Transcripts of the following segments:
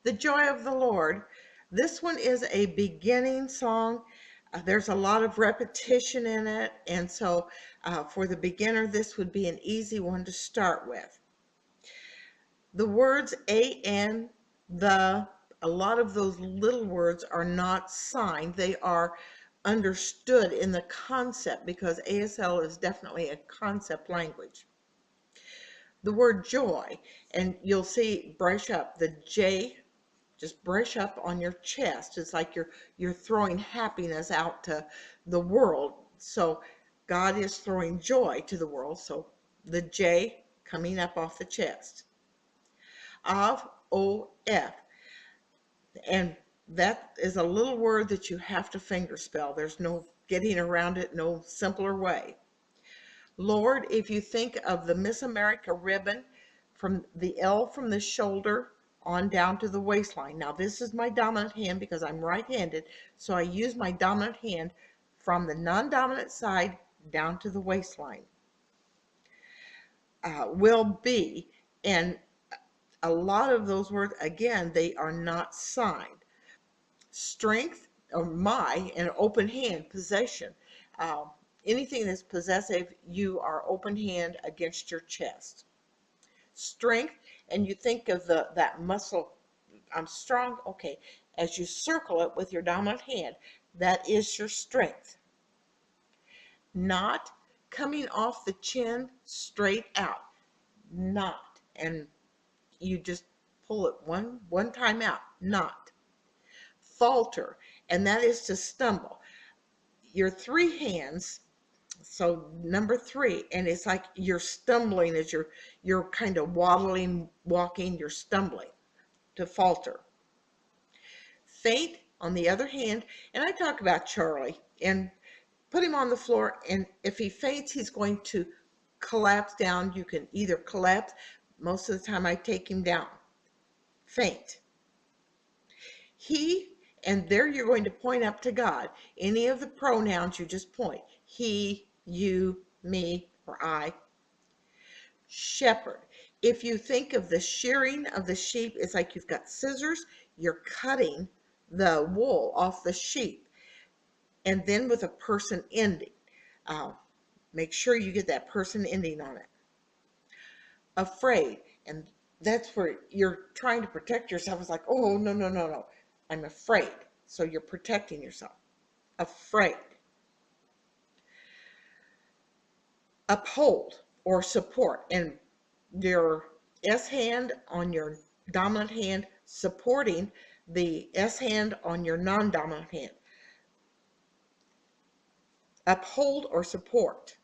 The Joy of the Lord. This one is a beginning song. There's a lot of repetition in it, and so for the beginner, this would be an easy one to start with. The words and, the, a lot of those little words are not signed. They are understood in the concept because ASL is definitely a concept language. The word joy, and you'll see brush up the J, just brush up on your chest. It's like you're throwing happiness out to the world. So God is throwing joy to the world. So the J coming up off the chest. Of, O-F. And that is a little word that you have to finger spell. There's no getting around it, no simpler way. Lord, if you think of the Miss America ribbon from the L from the shoulder on down to the waistline. Now this is my dominant hand because I'm right-handed, so I use my dominant hand from the non-dominant side down to the waistline. Will be, and a lot of those words, again, they are not signed. Strength, or my, an open hand, possession. Uh, Anything that's possessive, you are open hand against your chest. Strength, and you think of that muscle, I'm strong, okay. As you circle it with your dominant hand, that is your strength. Not, coming off the chin straight out. Not, and you just pull it one time out. Not. Falter, and that is to stumble. Your three hands, so number three, and it's like you're stumbling as you're kind of waddling, walking, you're stumbling. To falter. Faint, on the other hand, and I talk about Charlie, and put him on the floor, and if he faints, he's going to collapse down. You can either collapse, most of the time I take him down. Faint. He, and there you're going to point up to God. Any of the pronouns, you just point. He, you, me, or I. Shepherd. If you think of the shearing of the sheep, it's like you've got scissors, you're cutting the wool off the sheep, and then with a person ending. Uh, Make sure you get that person ending on it. Afraid, and that's where you're trying to protect yourself. It's like, oh, no, no, no, no. I'm afraid. So you're protecting yourself. Afraid. Uphold or support, and your S hand on your dominant hand supporting the S hand on your non-dominant hand. Uphold or support.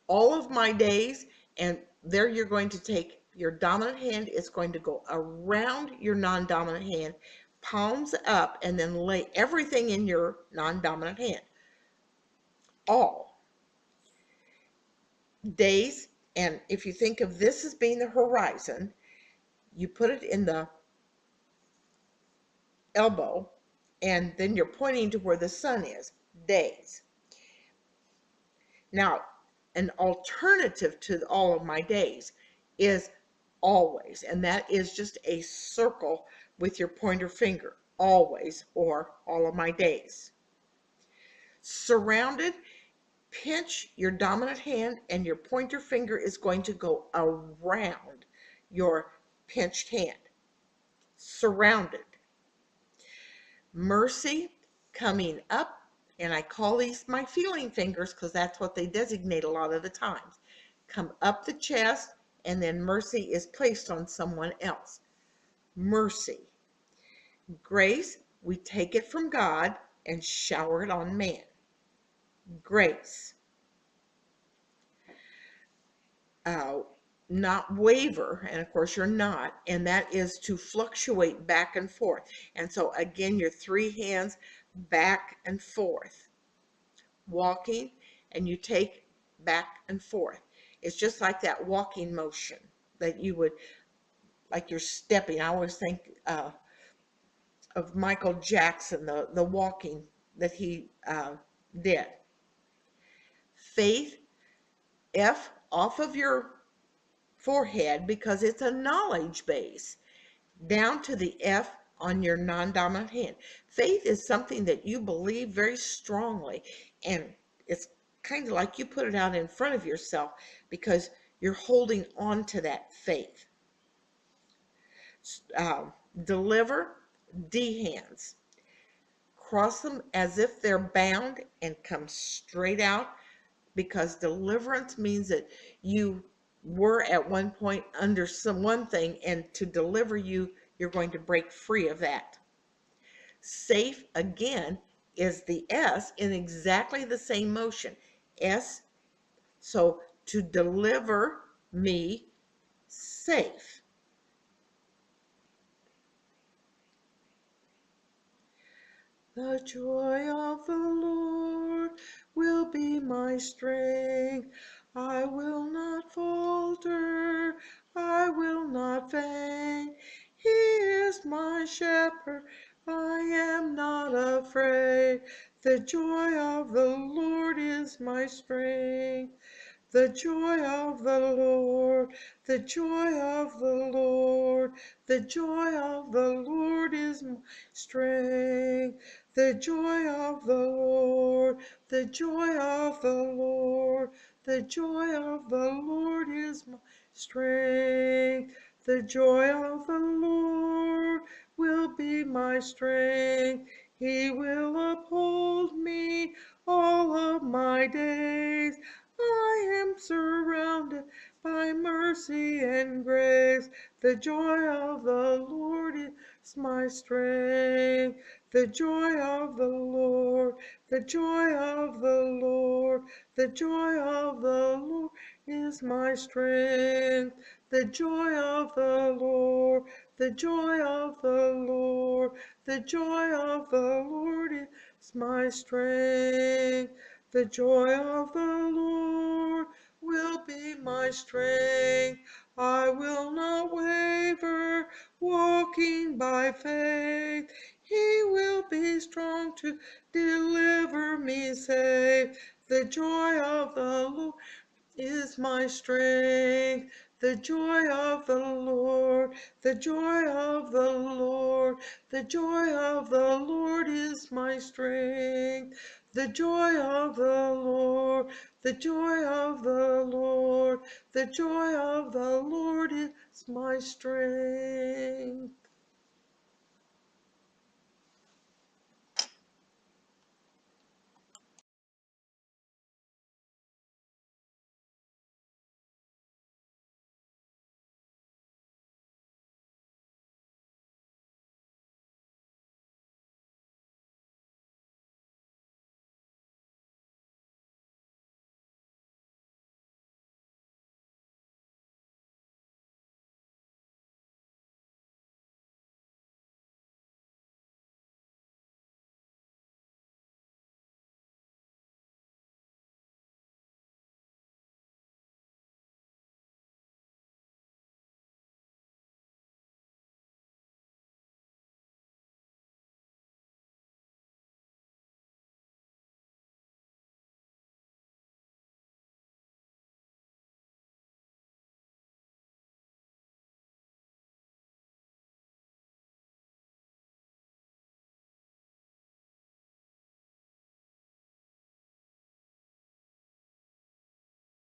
All of my days, and there you're going to take your dominant hand, is going to go around your non-dominant hand, palms up, and then lay everything in your non-dominant hand. All days, and if you think of this as being the horizon, you put it in the elbow, and then you're pointing to where the sun is. Days. Now, an alternative to all of my days is always, and that is just a circle with your pointer finger. Always, or all of my days. Surrounded, pinch your dominant hand, and your pointer finger is going to go around your pinched hand. Surrounded. Mercy, coming up, and I call these my feeling fingers because that's what they designate a lot of the times. Come up the chest, and then mercy is placed on someone else. Mercy. Grace, we take it from God and shower it on man. Grace. Not waver, and of course you're not, and that is to fluctuate back and forth. And so again, your three hands back and forth. Walking, and you take back and forth. It's just like that walking motion that you would, like you're stepping. I always think of Michael Jackson, the walking that he did. Faith, F off of your forehead because it's a knowledge base. down to the F on your non-dominant hand. Faith is something that you believe very strongly, and it's kind of like you put it out in front of yourself because you're holding on to that faith. Deliver, D hands. Cross them as if they're bound and come straight out, because deliverance means that you were at one point under one thing, and to deliver you, you're going to break free of that. Safe, again, is the S in exactly the same motion. S, so to deliver me safe. The joy of the Lord will be my strength. I will not falter, I will not faint. He is my shepherd, I am not afraid. The joy of the Lord is my strength. The joy of the Lord, the joy of the Lord, the joy of the Lord is my strength. The joy of the Lord, the joy of the Lord, the joy of the Lord is my strength. The joy of the Lord will be my strength. He will uphold me all of my days. I am surrounded by mercy and grace. The joy of the Lord is my strength. The joy of the Lord, the joy of the Lord, the joy of the Lord is my strength. The joy of the Lord, the joy of the Lord, the joy of the Lord is my strength. The joy of the Lord will be my strength. I will not waver, walking by faith. He will be strong to deliver me safe. The joy of the Lord is my strength. The joy of the Lord, the joy of the Lord, the joy of the Lord is my strength. The joy of the Lord, the joy of the Lord, the joy of the Lord is my strength.